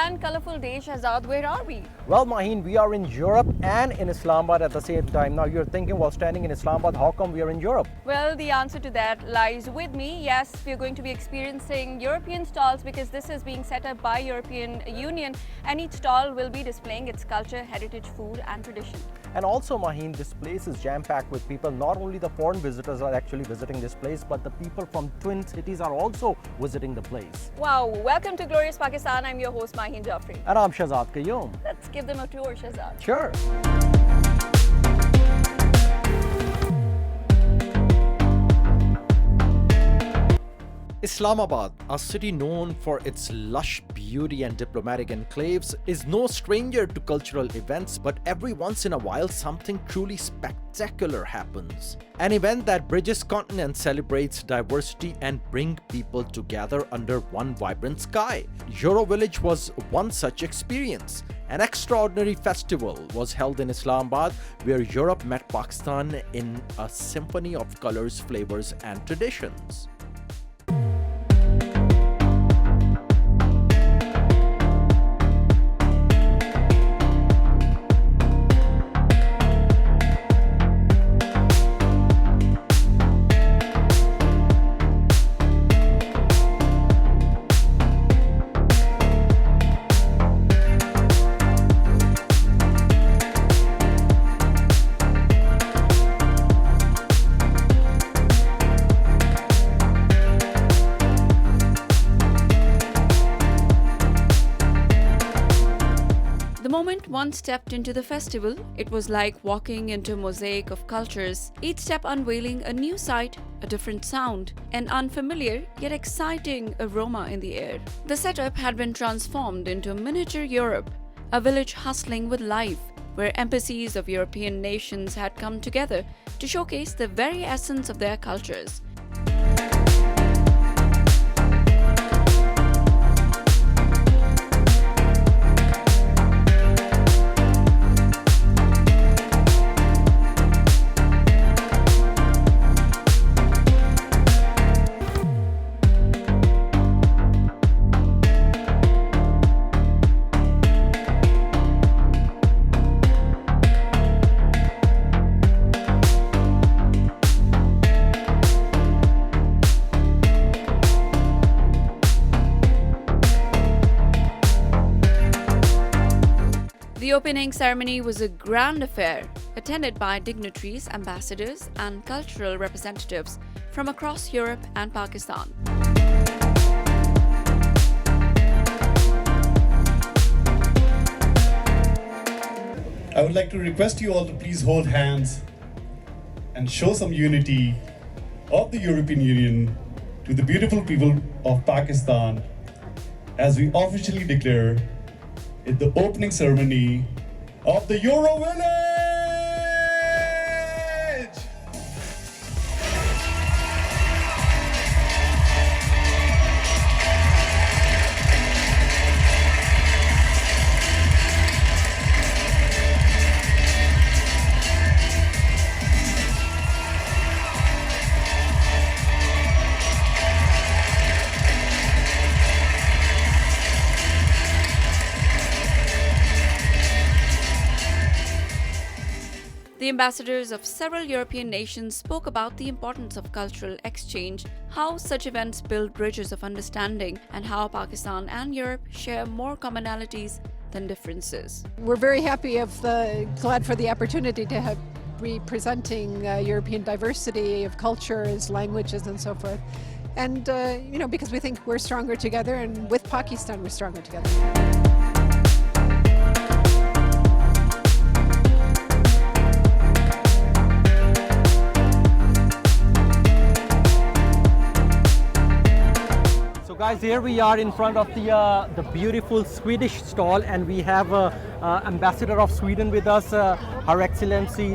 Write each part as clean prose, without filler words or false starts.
and colourful day. Shahzad, where are we? Well, Maheen, we are in Europe and in Islamabad at the same time. Now, you're thinking while standing in Islamabad, how come we are in Europe? Well, the answer to that lies with me. Yes, we're going to be experiencing European stalls because this is being set up by European Union, and each stall will be displaying its culture, heritage, food and tradition. And also, Maheen, this place is jam-packed with people. Not only the foreign visitors are actually visiting this place, but the people from twin cities are also visiting the place. Wow, welcome to glorious Pakistan. I'm your host Maheen Jaffrey. And I'm Shahzad Qayyum. Let's give them a tour, Shahzad. Sure. Islamabad, a city known for its lush beauty and diplomatic enclaves, is no stranger to cultural events, but every once in a while something truly spectacular happens. An event that bridges continents, celebrates diversity and brings people together under one vibrant sky. Euro Village was one such experience. An extraordinary festival was held in Islamabad where Europe met Pakistan in a symphony of colors, flavors and traditions. The moment one stepped into the festival, it was like walking into a mosaic of cultures, each step unveiling a new sight, a different sound, an unfamiliar yet exciting aroma in the air. The setup had been transformed into a miniature Europe, a village hustling with life, where embassies of European nations had come together to showcase the very essence of their cultures. The opening ceremony was a grand affair, attended by dignitaries, ambassadors, and cultural representatives from across Europe and Pakistan. I would like to request you all to please hold hands and show some unity of the European Union to the beautiful people of Pakistan as we officially declare it the opening ceremony of the Euro Village! The ambassadors of several European nations spoke about the importance of cultural exchange, how such events build bridges of understanding, and how Pakistan and Europe share more commonalities than differences. We're very glad for the opportunity to be presenting European diversity of cultures, languages, and so forth. And, because we think we're stronger together, and with Pakistan, we're stronger together. Guys, here we are in front of the beautiful Swedish stall, and we have Ambassador of Sweden with us, Her Excellency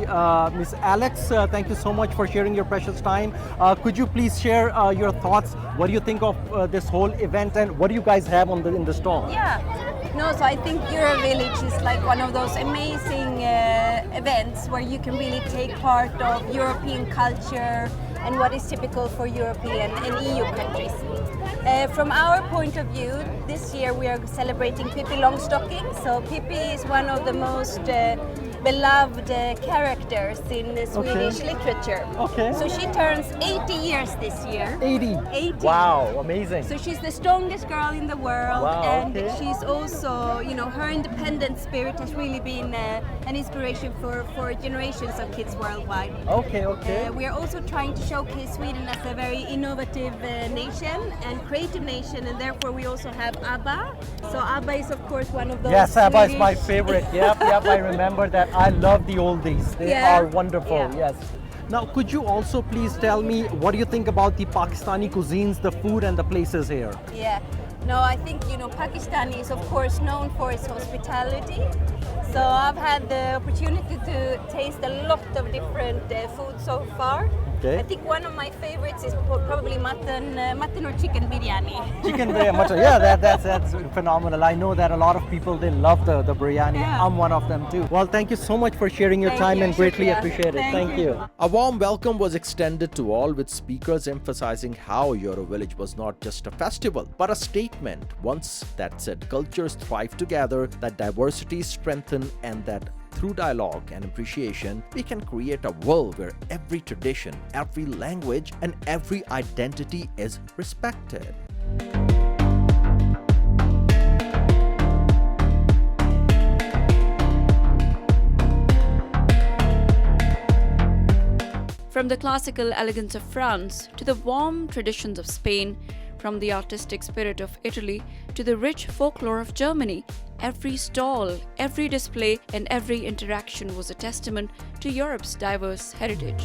Miss Alex. Thank you so much for sharing your precious time. Could you please share your thoughts? What do you think of this whole event, and what do you guys have in the stall? Yeah, no, so I think Euro Village is like one of those amazing events where you can really take part of European culture and what is typical for European and EU countries. From our point of view, this year we are celebrating Pippi Longstocking. So Pippi is one of the most beloved characters in Swedish literature. Okay. So she turns 80 years this year. 80. 80. Wow, amazing. So she's the strongest girl in the world, Wow, and okay. she's also, her independent spirit has really been an inspiration for generations of kids worldwide. Okay. We are also trying to showcase Sweden as a very innovative nation and creative nation, and therefore we also have ABBA. So ABBA is of course one of those. Yes, ABBA is my Swedish- favorite. Yep, I remember that. I love the oldies. They Yeah, are wonderful. yeah. Yes. Now, could you also please tell me what do you think about the Pakistani cuisines, the food and the places here? Yeah. No, I think Pakistani is of course known for its hospitality. So I've had the opportunity to taste a lot of different food so far. Okay. I think one of my favorites is probably mutton or chicken biryani. Chicken biryani, mutton. Yeah, that's phenomenal. I know that a lot of people, they love the biryani. Yeah. I'm one of them too. Well, thank you so much for sharing your Thank time you, and greatly Shukriya. appreciate it. Thank you. A warm welcome was extended to all, with speakers emphasizing how Eurovillage was not just a festival, but a statement. Once that said, cultures thrive together, that diversity strengthen, and that through dialogue and appreciation, we can create a world where every tradition, every language, and every identity is respected. From the classical elegance of France to the warm traditions of Spain, from the artistic spirit of Italy to the rich folklore of Germany, every stall, every display, and every interaction was a testament to Europe's diverse heritage.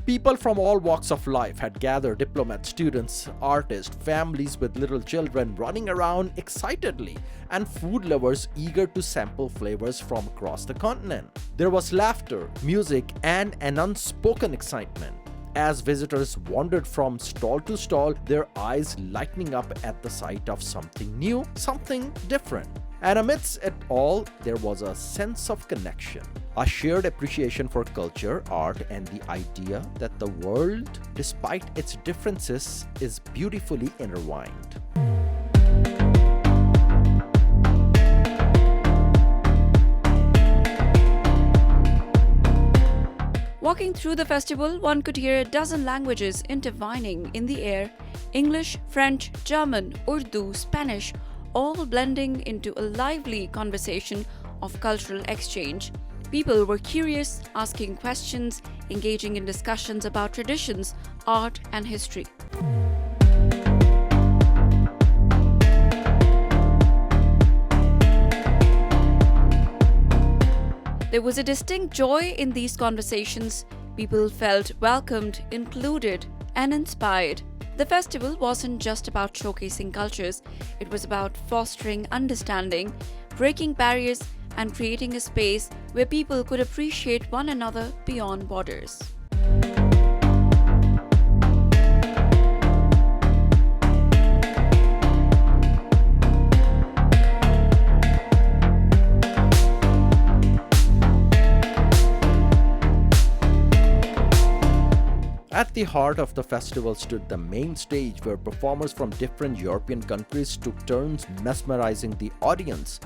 People from all walks of life had gathered: diplomats, students, artists, families with little children running around excitedly, and food lovers eager to sample flavors from across the continent. There was laughter, music, and an unspoken excitement. As visitors wandered from stall to stall, their eyes lighting up at the sight of something new, something different. And amidst it all, there was a sense of connection, a shared appreciation for culture, art, and the idea that the world, despite its differences, is beautifully intertwined. Walking through the festival, one could hear a dozen languages intertwining in the air: English, French, German, Urdu, Spanish, all blending into a lively conversation of cultural exchange. People were curious, asking questions, engaging in discussions about traditions, art, and history. There was a distinct joy in these conversations. People felt welcomed, included, and inspired. The festival wasn't just about showcasing cultures, it was about fostering understanding, breaking barriers, and creating a space where people could appreciate one another beyond borders. At the heart of the festival stood the main stage, where performers from different European countries took turns mesmerizing the audience.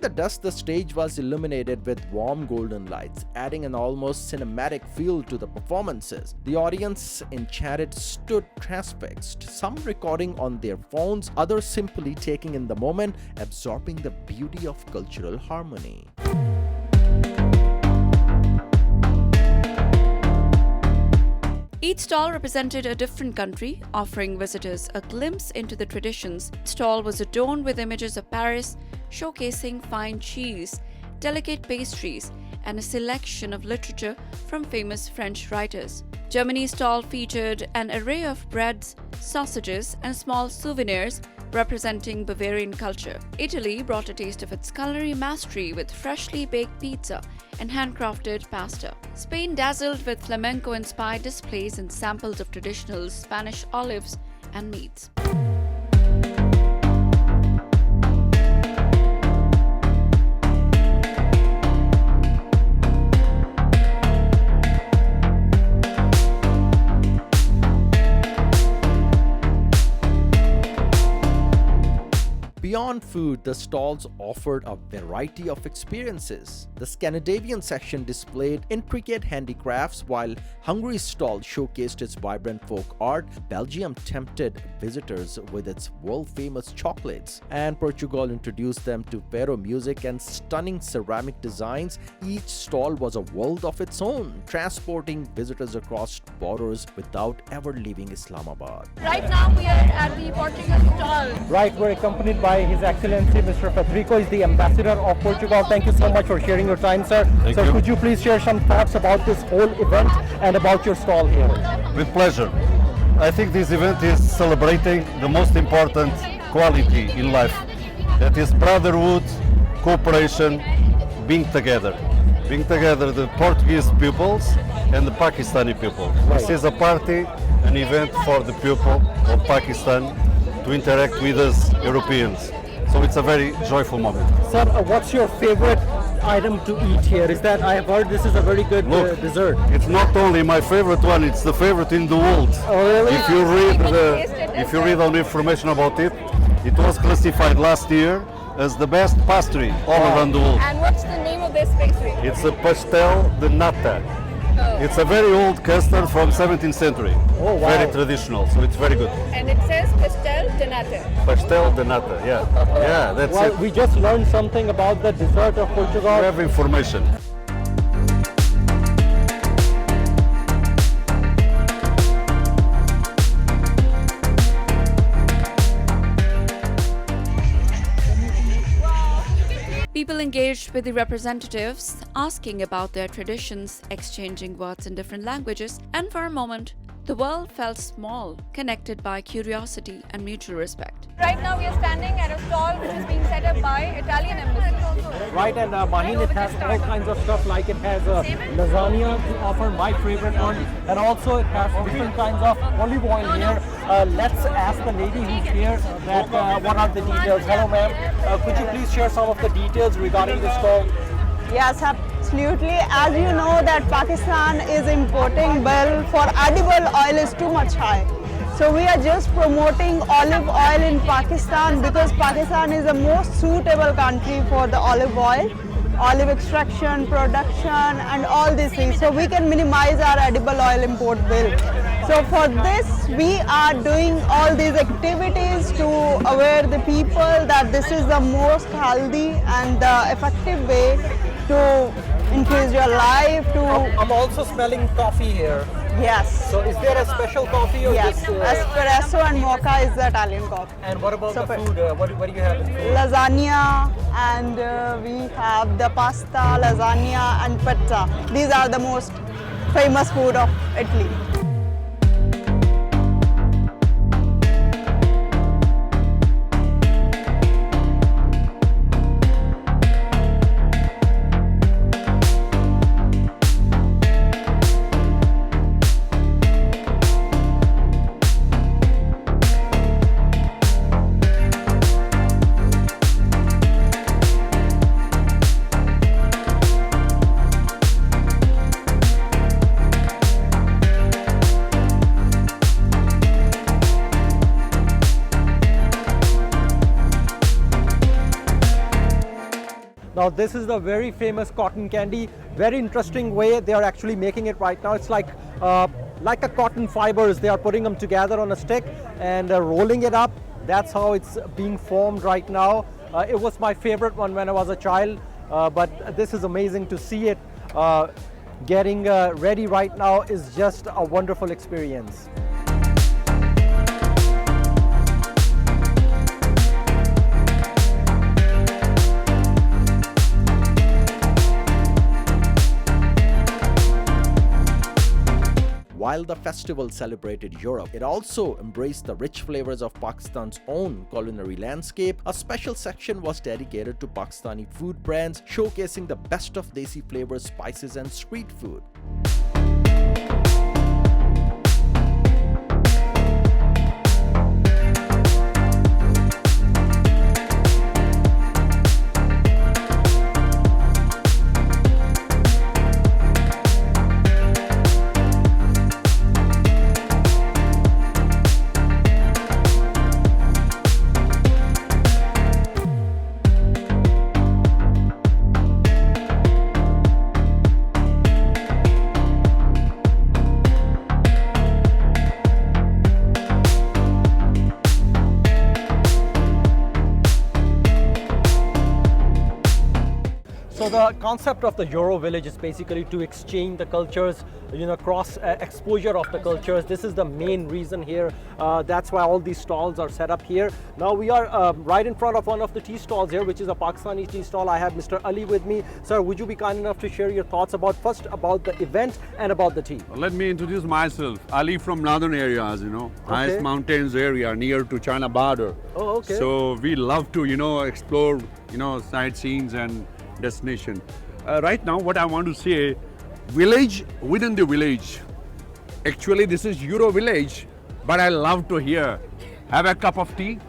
the dusk, the stage was illuminated with warm golden lights, adding an almost cinematic feel to the performances. The audience, enchanted, stood transfixed, some recording on their phones, others simply taking in the moment, absorbing the beauty of cultural harmony. Each stall represented a different country, offering visitors a glimpse into the traditions. The stall was adorned with images of Paris, showcasing fine cheese, delicate pastries, and a selection of literature from famous French writers. Germany's stall featured an array of breads, sausages, and small souvenirs representing Bavarian culture. Italy brought a taste of its culinary mastery with freshly baked pizza and handcrafted pasta. Spain dazzled with flamenco-inspired displays and samples of traditional Spanish olives and meats. Beyond food, the stalls offered a variety of experiences. The Scandinavian section displayed intricate handicrafts, while Hungary's stall showcased its vibrant folk art. Belgium tempted visitors with its world-famous chocolates, and Portugal introduced them to Fado music and stunning ceramic designs. Each stall was a world of its own, transporting visitors across borders without ever leaving Islamabad. Right now we are at the Portugal stall. Right, we're accompanied by His Excellency Mr. Federico, is the ambassador of Portugal. Thank you so much for sharing your time, sir. Thank Sir, you. could you please share some thoughts about this whole event and about your stall here? With pleasure. I think this event is celebrating the most important quality in life. That is brotherhood, cooperation, being together. Being together, the Portuguese peoples and the Pakistani people. This is a party, an event for the people of Pakistan to interact with us Europeans. So it's a very joyful moment. Sir, what's your favorite item to eat here? Is that, I have heard this is a very good Look, dessert. It's not only my favorite one, it's the favorite in the world. Oh, really? If you read all the information about it, it was classified last year as the best pastry all around the world. And what's the name of this pastry? It's a pastel de nata. It's a very old custard from 17th century. Oh, wow. Very traditional, so it's very good. And it says pastel de nata. Pastel de nata, yeah. Yeah, that's Well, it. we just learned something about the dessert of Portugal. We have information. People engaged with the representatives, asking about their traditions, exchanging words in different languages, and for a moment, the world felt small, connected by curiosity and mutual respect. Right now we are standing at a stall which is being set up by Italian embassy. Right, and Mahin, it has all kinds of stuff, like it has lasagna to offer, my favorite one, and also it has different kinds of olive oil here. Let's ask the lady who's here that what are the details. Hello ma'am, could you please share some of the details regarding the stall? Yes, absolutely. As you know that Pakistan is importing well for edible oil is too much high. So we are just promoting olive oil in Pakistan because Pakistan is the most suitable country for the olive oil, olive extraction, production and all these things. So we can minimize our edible oil import bill. So for this, we are doing all these activities to aware the people that this is the most healthy and the effective way to increase your life. I'm also smelling coffee here. Yes. So is there a special coffee or Yes, just, espresso and mocha is the Italian coffee. and what about So the food? What do you have in food? Lasagna and we have the pasta, lasagna and pizza. These are the most famous food of Italy. Now this is the very famous cotton candy. Very interesting way they are actually making it right now. It's like a cotton fibers. They are putting them together on a stick and rolling it up. That's how it's being formed right now. It was my favorite one when I was a child, but this is amazing to see it getting ready right now. Is just a wonderful experience. While the festival celebrated Europe, it also embraced the rich flavors of Pakistan's own culinary landscape. A special section was dedicated to Pakistani food brands, showcasing the best of desi flavors, spices, and street food. So the concept of the Euro Village is basically to exchange the cultures, cross exposure of the cultures. This is the main reason here. That's why all these stalls are set up here. Now we are right in front of one of the tea stalls here, which is a Pakistani tea stall. I have Mr. Ali with me. Sir, would you be kind enough to share your thoughts about the event and about the tea? Let me introduce myself. Ali from northern areas, highest mountains area near to China border. Oh, okay. So we love to, explore, sightseeing and destination. Right now, what I want to say, village within the village. Actually, this is Euro village, but I love to hear. Have a cup of tea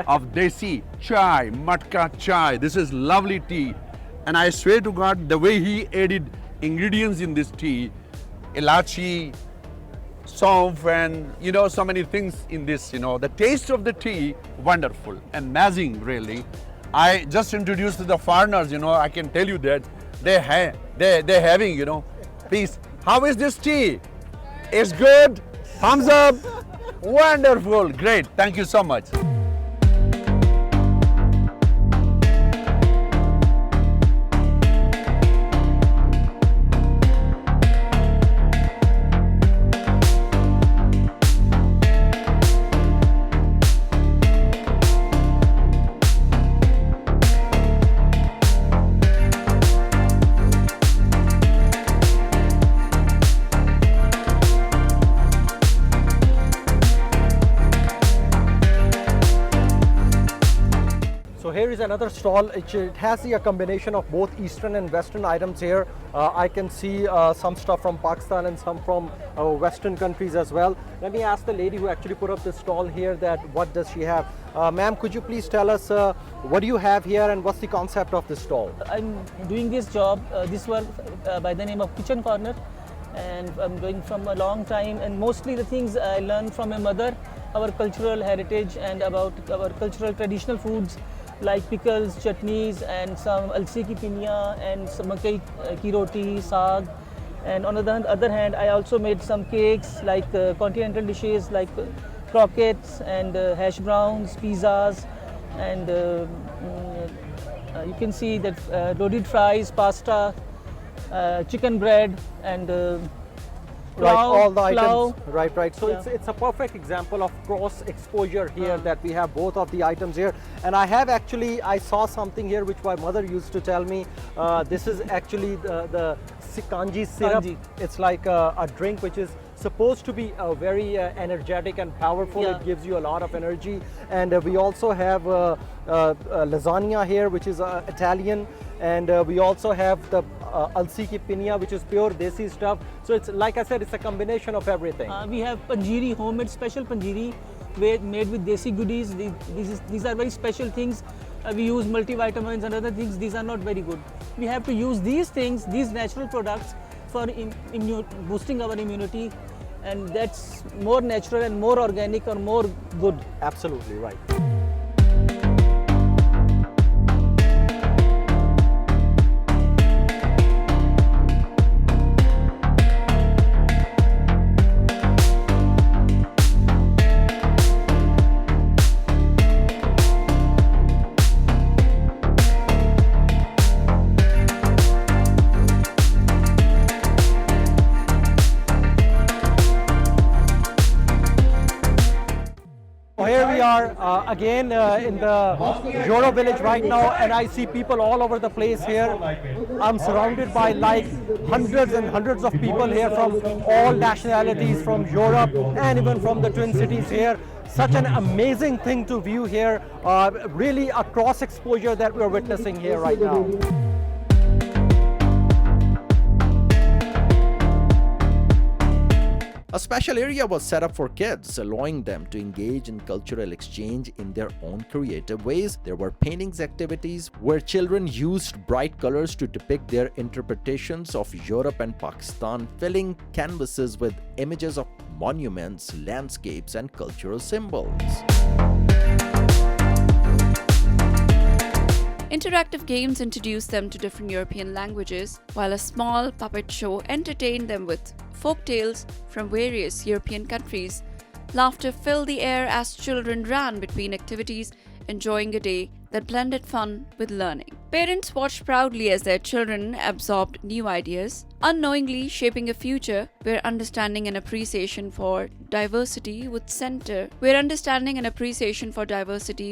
of desi chai, matka chai. This is lovely tea, and I swear to God, the way he added ingredients in this tea, ilachi, saunf, and so many things in this. The taste of the tea, wonderful, amazing, really. I just introduced the foreigners, I can tell you that they're having, please, how is this tea? It's good, thumbs up, wonderful, great, thank you so much. Here is another stall. It has a combination of both Eastern and Western items here. I can see some stuff from Pakistan and some from Western countries as well. Let me ask the lady who actually put up this stall here that what does she have. Ma'am, could you please tell us what do you have here and what's the concept of this stall? I'm doing this job, this work by the name of Kitchen Corner, and I'm doing from a long time, and mostly the things I learned from my mother, our cultural heritage and about our cultural traditional foods like pickles, chutneys, and some alsi ki pinya and some makai ki roti, saag. And on the other hand, I also made some cakes like continental dishes like croquettes and hash browns, pizzas, and you can see that loaded fries, pasta, chicken bread, and Right, all the plow. items. Right. So Yeah. it's a perfect example of cross exposure here that we have both of the items here. And I saw something here which my mother used to tell me. This is actually the kanji syrup. Kanji. It's like a drink which is supposed to be very energetic and powerful. Yeah. It gives you a lot of energy. And we also have lasagna here, which is Italian. And we also have the alsi ki pinya, which is pure desi stuff. So it's, like I said, it's a combination of everything. We have panjiri, homemade special panjiri made with desi goodies. These are very special things. We use multivitamins and other things. These are not very good. We have to use these things, these natural products, for boosting our immunity, and that's more natural and more organic or more good. Absolutely right. are again in the Euro village right now, and I see people all over the place here. I'm surrounded by like hundreds and hundreds of people here from all nationalities, from Europe and even from the Twin Cities here. Such an amazing thing to view here, really a cross exposure that we're witnessing here right now. A special area was set up for kids, allowing them to engage in cultural exchange in their own creative ways. There were paintings activities where children used bright colors to depict their interpretations of Europe and Pakistan, filling canvases with images of monuments, landscapes, and cultural symbols. Interactive games introduced them to different European languages, while a small puppet show entertained them with folk tales from various European countries. Laughter filled the air as children ran between activities, enjoying a day that blended fun with learning. Parents watched proudly as their children absorbed new ideas, unknowingly shaping a future where understanding and appreciation for diversity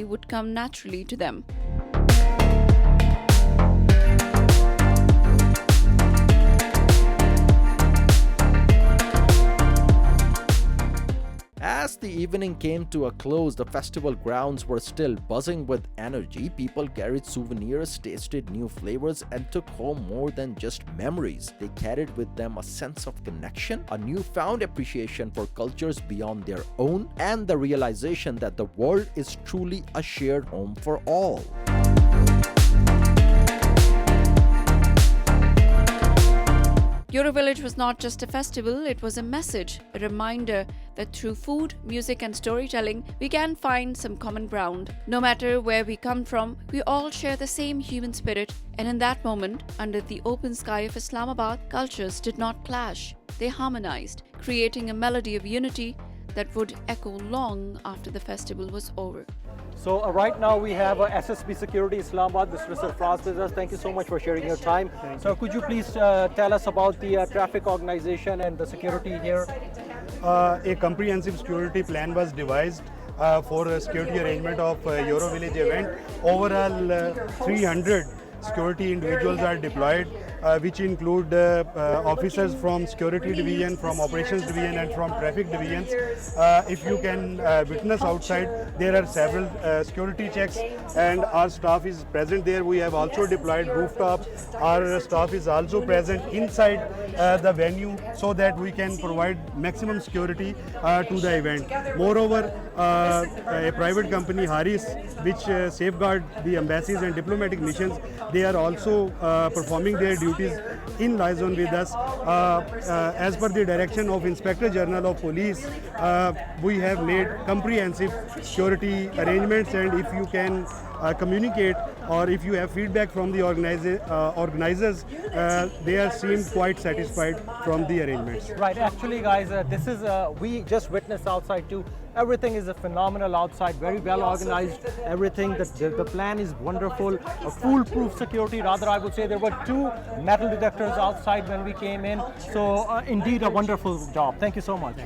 would come naturally to them. As the evening came to a close, the festival grounds were still buzzing with energy. People carried souvenirs, tasted new flavors, and took home more than just memories. They carried with them a sense of connection, a newfound appreciation for cultures beyond their own, and the realization that the world is truly a shared home for all. Euro Village was not just a festival, it was a message, a reminder that through food, music and storytelling, we can find some common ground. No matter where we come from, we all share the same human spirit, and in that moment, under the open sky of Islamabad, cultures did not clash. They harmonized, creating a melody of unity that would echo long after the festival was over. So right now we have SSB Security Islamabad, Mr. Sarfraz with us. Thank you so much for sharing your time. So could you please tell us about the traffic organization and the security here? A comprehensive security plan was devised for a security arrangement of Euro Village event. Overall, 300 security individuals are deployed, which include officers from security division, from operations division and from traffic divisions. If you can witness outside, there are several security checks and our staff is present there. We have also deployed rooftop. Our staff is also present inside the venue so that we can provide maximum security to the event. Moreover, a private company, Haris, which safeguard the embassies and diplomatic missions, they are also performing their duties in liaison with us. As per the direction of Inspector General of Police, we have made comprehensive security arrangements, and if you can communicate or if you have feedback from the organizers, they are seemed quite satisfied from the arrangements. Right, actually guys, this is, we just witnessed outside too. Everything is a phenomenal outside, very well organized, everything, the plan is wonderful, a foolproof security, rather I would say. There were 2 metal detectors outside when we came in, so indeed a wonderful job. Thank you so much.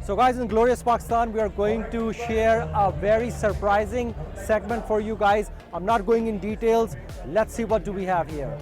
So guys, in Glorious Pakistan, we are going to share a very surprising segment for you guys. I'm not going in details. Let's see what do we have here.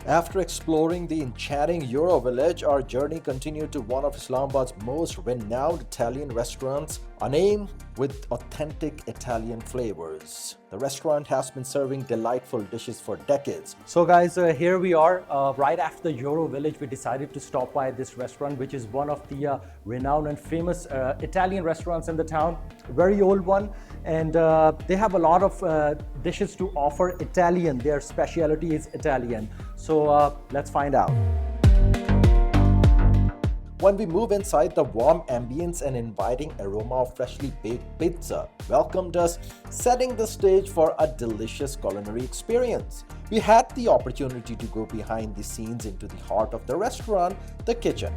After exploring the enchanting Euro Village, our journey continued to one of Islamabad's most renowned Italian restaurants, a name with authentic Italian flavors. The restaurant has been serving delightful dishes for decades. So guys, here we are, right after the Euro Village. We decided to stop by this restaurant, which is one of the renowned and famous Italian restaurants in the town. Very old one, and they have a lot of dishes to offer Italian. Their specialty is Italian. So let's find out. when we move inside, the warm ambience and inviting aroma of freshly baked pizza welcomed us, setting the stage for a delicious culinary experience. We had the opportunity to go behind the scenes into the heart of the restaurant, the kitchen.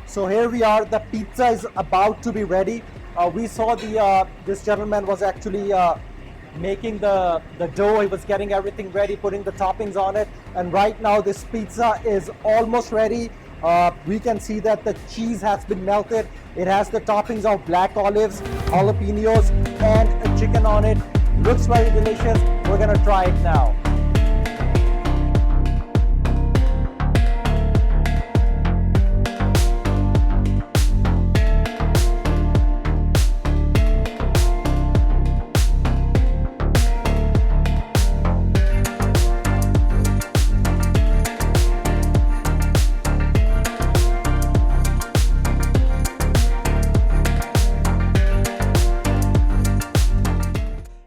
So here we are, the pizza is about to be ready. We saw this gentleman was actually making the dough. He was getting everything ready, putting the toppings on it. And right now this pizza is almost ready. We can see that the cheese has been melted. It has the toppings of black olives, jalapenos, and a chicken on it. Looks very delicious. We're gonna try it now.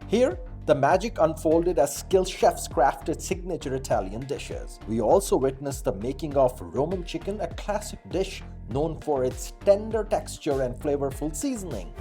Here, the magic unfolded as skilled chefs crafted signature Italian dishes. We also witnessed the making of Roman chicken, a classic dish known for its tender texture and flavorful seasoning.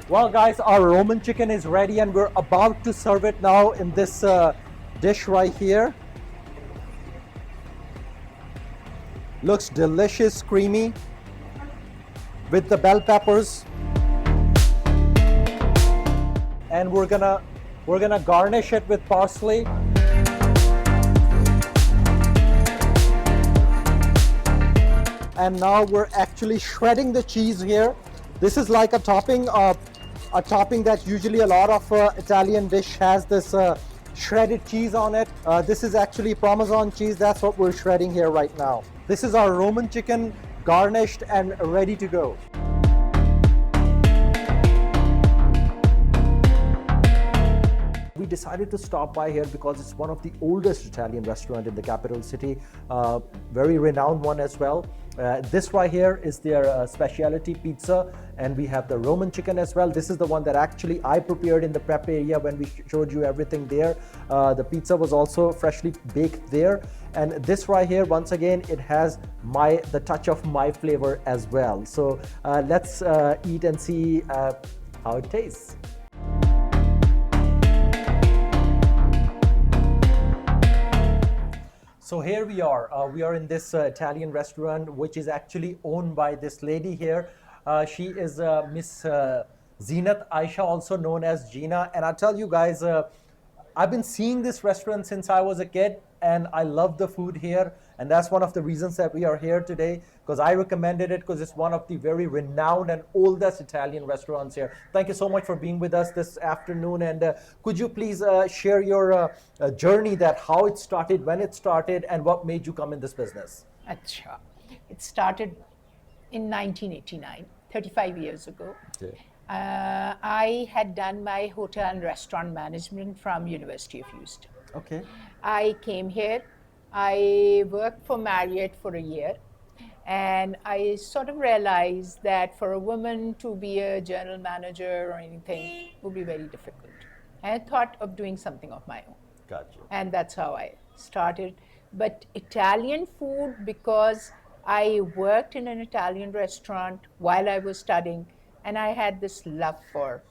Well guys, our Roman chicken is ready and we're about to serve it now in this dish right here. Looks delicious, creamy, with the bell peppers. And we're gonna garnish it with parsley. And now we're actually shredding the cheese here. This is like a topping that usually a lot of Italian dish has this shredded cheese on it. This is actually Parmesan cheese. That's what we're shredding here right now. This is our Roman chicken garnished and ready to go. We decided to stop by here because it's one of the oldest Italian restaurants in the capital city, very renowned one as well. This right here is their specialty pizza, and we have the Roman chicken as well. This is the one that actually I prepared in the prep area when we showed you everything there. The pizza was also freshly baked there. And this right here, once again, it has the touch of my flavor as well. So let's eat and see how it tastes. So here we are in this Italian restaurant, which is actually owned by this lady here. She is Miss Zeenat Aisha, also known as Gina. And I tell you guys, I've been seeing this restaurant since I was a kid, and I love the food here. And that's one of the reasons that we are here today, because I recommended it because it's one of the very renowned and oldest Italian restaurants here. Thank you so much for being with us this afternoon. And could you please share your journey, that how it started, when it started, and what made you come in this business? Acha. It started in 1989, 35 years ago. Okay. I had done my hotel and restaurant management from University of Houston. Okay. I came here. I worked for Marriott for a year, and I sort of realized that for a woman to be a general manager or anything would be very difficult. I thought of doing something of my own. Gotcha. And that's how I started. But Italian food, because I worked in an Italian restaurant while I was studying, and I had this love for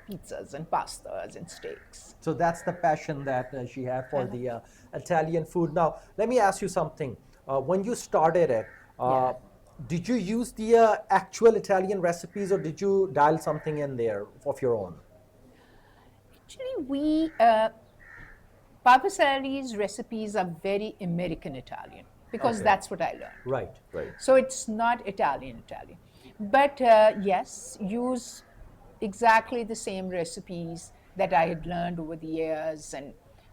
pizzas and pastas and steaks. So that's the passion that she had for the Italian food. Now, let me ask you something. When you started it, did you use the actual Italian recipes, or did you dial something in there of your own? Actually, Pakistani's recipes are very American Italian, because that's what I learned. Right, right. So it's not Italian. But yes, use exactly the same recipes that I had learned over the years,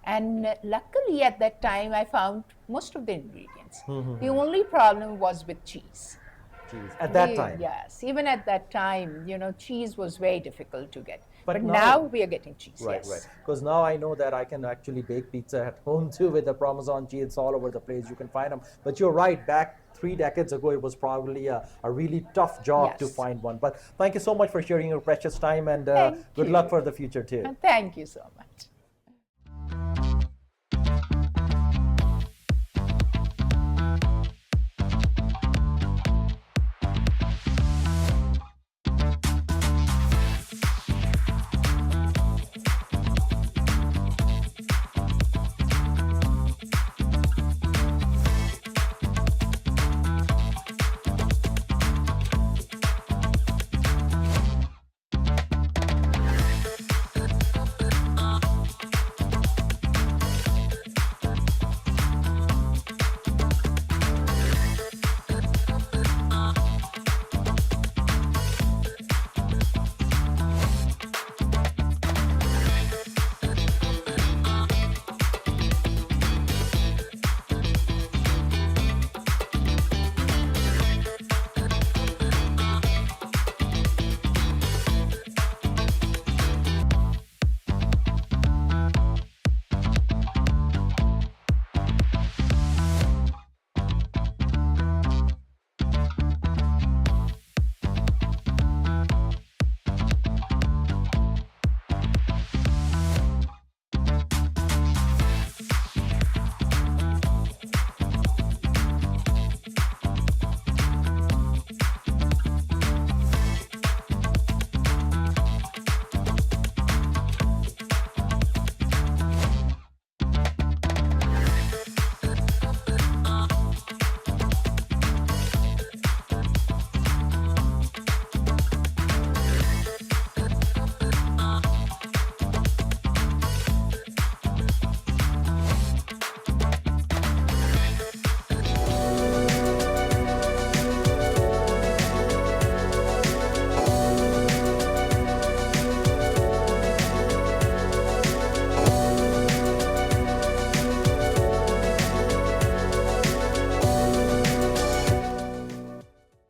and luckily at that time I found most of the ingredients. The only problem was with cheese. At that time? Yes, even at that time, cheese was very difficult to get. But now now we are getting cheese, Right, yes. right. Because now I know that I can actually bake pizza at home too with the Parmesan cheese. It's all over the place. You can find them. But you're right. Back 3 decades ago, it was probably a really tough job to find one. But thank you so much for sharing your precious time, and good luck for the future too. Thank you so much.